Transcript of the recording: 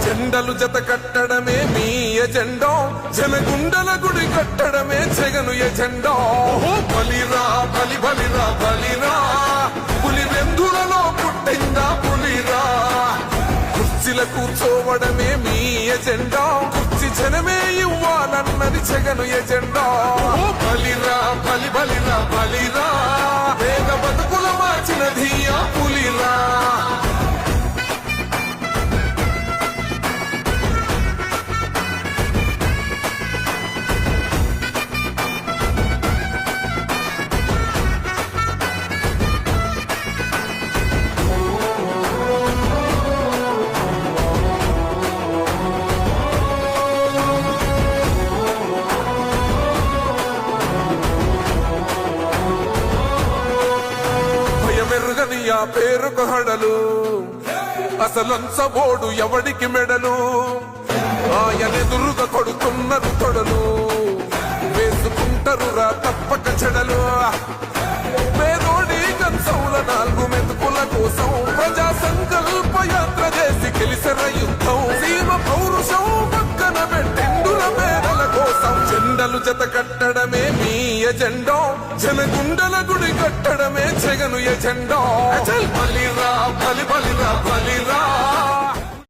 జెండలు జత కట్టడమే మీ ఎజెండా, జనగుండల గుడి కట్టడమే జగను ఎజెండా. బలిరా బలి బలిరా బలిరా, పులి వెందులలో పుట్టిందా పులిరా. కుర్చీల కూర్చోవడమే మీ ఎజెండా, కుర్చీ జనమే ఇవ్వాలన్నది జగను ఎజెండా. బలిరా బలి బలిరా బలిరా, పేద బతుకుల మార్చినది ఆ పులిరా. మెరుగని ఆ పేరుకు హడలు, అసలంచబోడు ఎవడికి మెడలు. ఆయనెదురుగా కొడుతున్నారు తొడలు, వేసుకుంటారు రా తప్పక చెడలు. పేదోడి కంచౌల 4 మెతుకుల కోసం ప్రజా సంకల్ప యాత్ర చేసి గెలిసిన యుద్ధం. సీమ పౌరుషం పక్కన పెట్టిండుల పేదల కోసం. జెండలు జత కట్టడమే మీ ఎజెండా, జనగుండల గుడి కట్టడమే జగను ఎజెండా. బలిరా బలి బలిరా బలిరా.